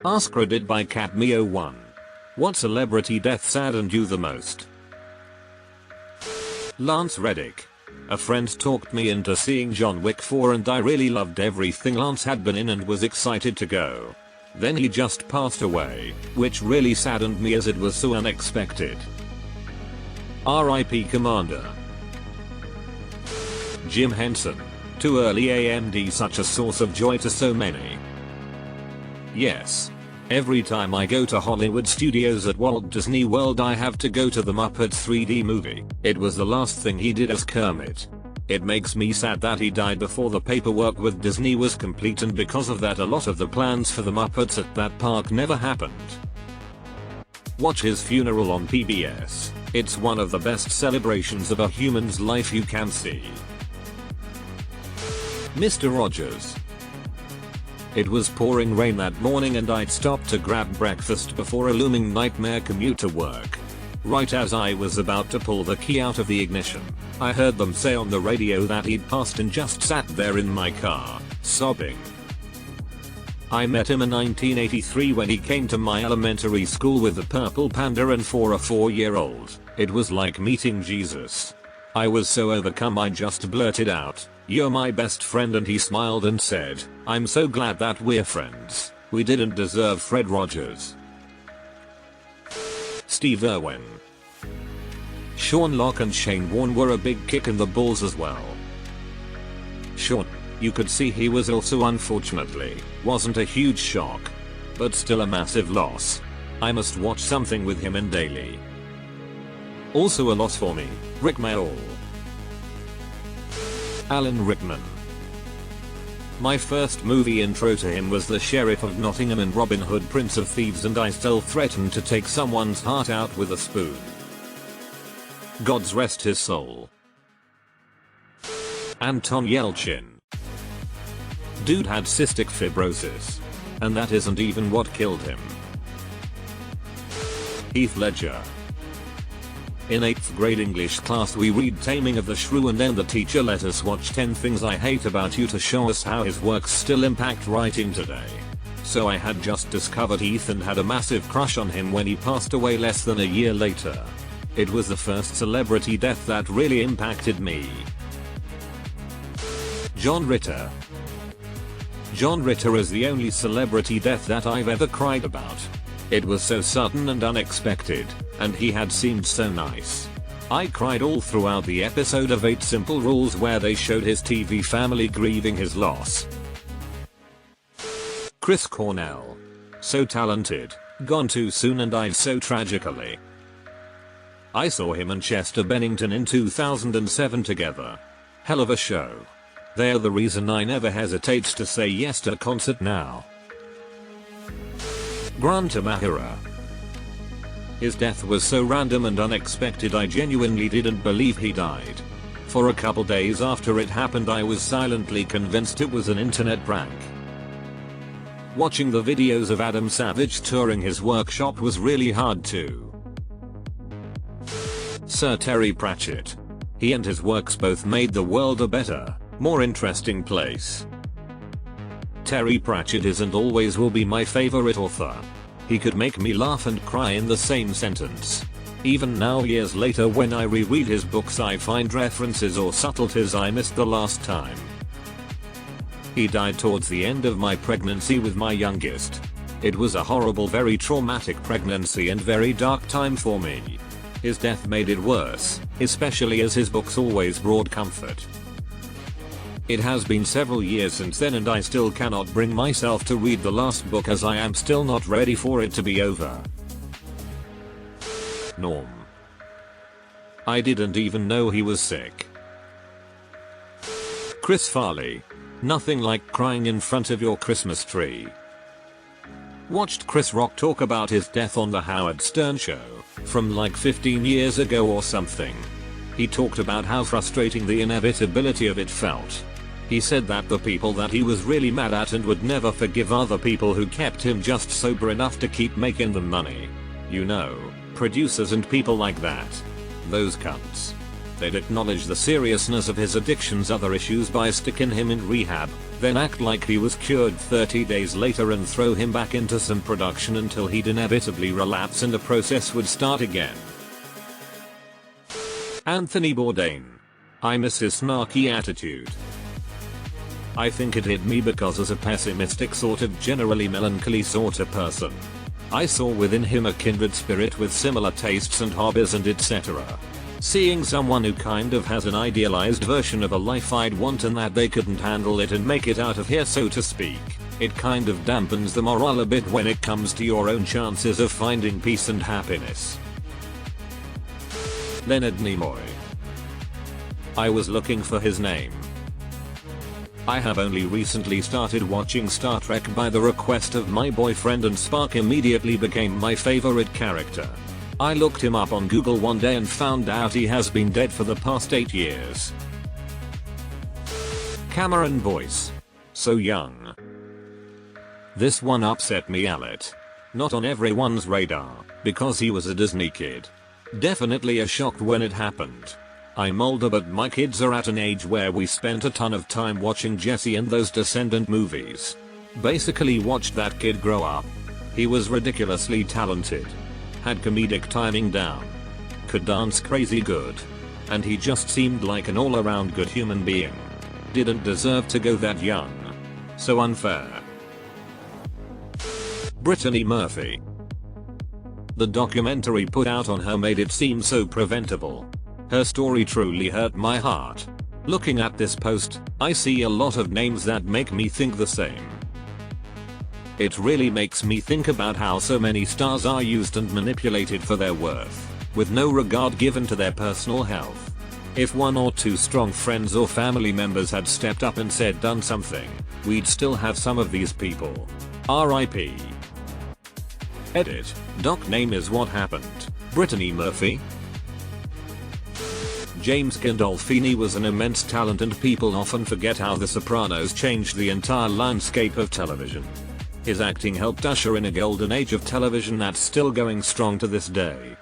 AskReddit by CatMeo1. What celebrity death saddened you the most? Lance Reddick. A friend talked me into seeing John Wick 4 and I really loved everything Lance had been in and was excited to go. Then he just passed away, which really saddened me as it was so unexpected. R.I.P. Commander. Jim Henson. Too early AMD, such a source of joy to so many. Yes. Every time I go to Hollywood Studios at Walt Disney World I have to go to the Muppets 3D movie. It was the last thing he did as Kermit. It makes me sad that he died before the paperwork with Disney was complete, and because of that a lot of the plans for the Muppets at that park never happened. Watch his funeral on PBS. It's one of the best celebrations of a human's life you can see. Mr. Rogers. It was pouring rain that morning and I'd stopped to grab breakfast before a looming nightmare commute to work. Right as I was about to pull the key out of the ignition, I heard them say on the radio that he'd passed and just sat there in my car, sobbing. I met him in 1983 when he came to my elementary school with the purple panda, and for a 4-year-old, it was like meeting Jesus. I was so overcome I just blurted out, "You're my best friend," and he smiled and said, "I'm so glad that we're friends. We didn't deserve Fred Rogers." Steve Irwin. Sean Locke and Shane Warne were a big kick in the balls as well. Sean, you could see he was ill, so unfortunately, wasn't a huge shock. But still a massive loss. I must watch something with him in daily. Also a loss for me, Rick Mayall. Alan Rickman. My first movie intro to him was The Sheriff of Nottingham and Robin Hood Prince of Thieves, and I still threatened to take someone's heart out with a spoon. God's rest his soul. Anton Yelchin. Dude had cystic fibrosis. And that isn't even what killed him. Heath Ledger. In 8th grade English class we read Taming of the Shrew, and then the teacher let us watch 10 Things I Hate About You to show us how his works still impact writing today. So I had just discovered Heath and had a massive crush on him when he passed away less than a year later. It was the first celebrity death that really impacted me. John Ritter. John Ritter is the only celebrity death that I've ever cried about. It was so sudden and unexpected, and he had seemed so nice. I cried all throughout the episode of 8 Simple Rules where they showed his TV family grieving his loss. Chris Cornell. So talented, gone too soon and died so tragically. I saw him and Chester Bennington in 2007 together. Hell of a show. They're the reason I never hesitate to say yes to a concert now. Grant Imahara. His death was so random and unexpected I genuinely didn't believe he died. For a couple days after it happened I was silently convinced it was an internet prank. Watching the videos of Adam Savage touring his workshop was really hard too. Sir Terry Pratchett. He and his works both made the world a better, more interesting place. Terry Pratchett is and always will be my favorite author. He could make me laugh and cry in the same sentence. Even now, years later, when I reread his books I find references or subtleties I missed the last time. He died towards the end of my pregnancy with my youngest. It was a horrible, very traumatic pregnancy and very dark time for me. His death made it worse, especially as his books always brought comfort. It has been several years since then and I still cannot bring myself to read the last book as I am still not ready for it to be over. Norm. I didn't even know he was sick. Chris Farley. Nothing like crying in front of your Christmas tree. Watched Chris Rock talk about his death on the Howard Stern show, from like 15 years ago or something. He talked about how frustrating the inevitability of it felt. He said that the people that he was really mad at and would never forgive are the people who kept him just sober enough to keep making them money. You know, producers and people like that. Those cunts. They'd acknowledge the seriousness of his addiction's other issues by sticking him in rehab, then act like he was cured 30 days later and throw him back into some production until he'd inevitably relapse and the process would start again. Anthony Bourdain. I miss his snarky attitude. I think it hit me because as a pessimistic sort of generally melancholy sort of person, I saw within him a kindred spirit with similar tastes and hobbies and etc. Seeing someone who kind of has an idealized version of a life I'd want and that they couldn't handle it and make it out of here, so to speak, it kind of dampens the morale a bit when it comes to your own chances of finding peace and happiness. Leonard Nimoy. I was looking for his name. I have only recently started watching Star Trek by the request of my boyfriend and Spock immediately became my favorite character. I looked him up on Google one day and found out he has been dead for the past 8 years. Cameron Boyce. So young. This one upset me a lot. Not on everyone's radar, because he was a Disney kid. Definitely a shock when it happened. I'm older but my kids are at an age where we spent a ton of time watching Jesse and those Descendant movies. Basically watched that kid grow up. He was ridiculously talented. Had comedic timing down. Could dance crazy good. And he just seemed like an all-around good human being. Didn't deserve to go that young. So unfair. Brittany Murphy. The documentary put out on her made it seem so preventable. Her story truly hurt my heart. Looking at this post, I see a lot of names that make me think the same. It really makes me think about how so many stars are used and manipulated for their worth, with no regard given to their personal health. If one or two strong friends or family members had stepped up and said done something, we'd still have some of these people. R.I.P. Edit. Doc name is what happened. Brittany Murphy. James Gandolfini was an immense talent and people often forget how The Sopranos changed the entire landscape of television. His acting helped usher in a golden age of television that's still going strong to this day.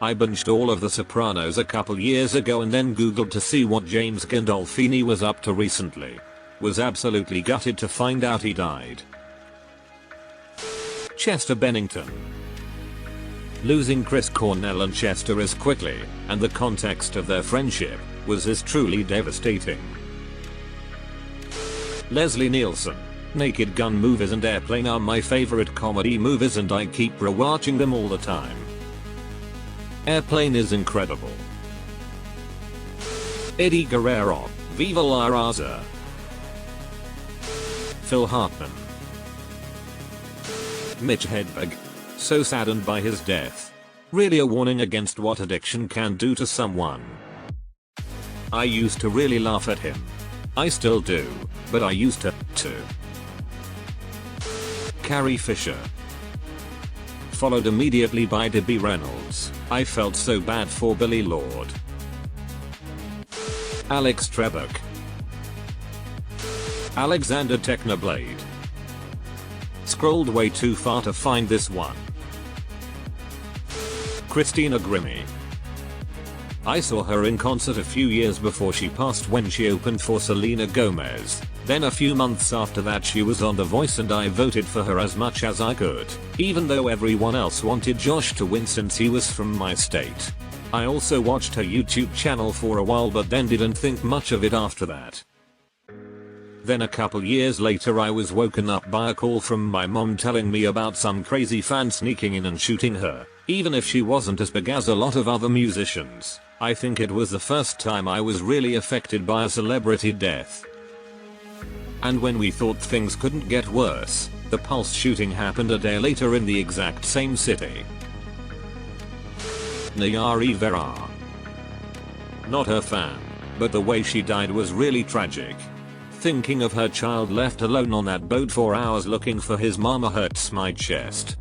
I binged all of The Sopranos a couple years ago and then googled to see what James Gandolfini was up to recently. Was absolutely gutted to find out he died. Chester Bennington. Losing Chris Cornell and Chester as quickly, and the context of their friendship, was as truly devastating. Leslie Nielsen. Naked Gun movies and Airplane are my favorite comedy movies and I keep rewatching them all the time. Airplane is incredible. Eddie Guerrero. Viva la Raza. Phil Hartman. Mitch Hedberg. So saddened by his death. Really a warning against what addiction can do to someone. I used to really laugh at him. I still do, but I used to, too. Carrie Fisher. Followed immediately by Debbie Reynolds. I felt so bad for Billy Lord. Alex Trebek. Alexander Technoblade. Scrolled way too far to find this one. Christina Grimmie. I saw her in concert a few years before she passed when she opened for Selena Gomez. Then a few months after that she was on The Voice and I voted for her as much as I could, even though everyone else wanted Josh to win since he was from my state. I also watched her YouTube channel for a while but then didn't think much of it after that. Then a couple years later I was woken up by a call from my mom telling me about some crazy fan sneaking in and shooting her, even if she wasn't as big as a lot of other musicians. I think it was the first time I was really affected by a celebrity death. And when we thought things couldn't get worse, the Pulse shooting happened a day later in the exact same city. Nayari Vera. Not her fan, but the way she died was really tragic. Thinking of her child left alone on that boat for hours looking for his mama hurts my chest.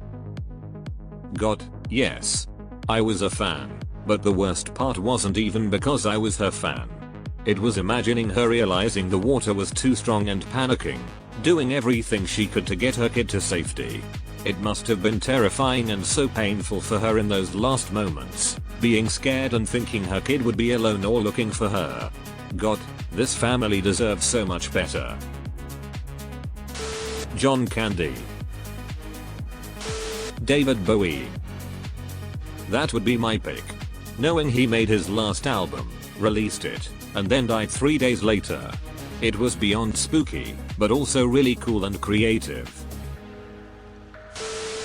God, yes. I was a fan, but the worst part wasn't even because I was her fan. It was imagining her realizing the water was too strong and panicking, doing everything she could to get her kid to safety. It must have been terrifying and so painful for her in those last moments, being scared and thinking her kid would be alone or looking for her. God, This family deserves so much better. John Candy. David Bowie. That would be my pick. Knowing he made his last album, released it, and then died 3 days later. It was beyond spooky, but also really cool and creative.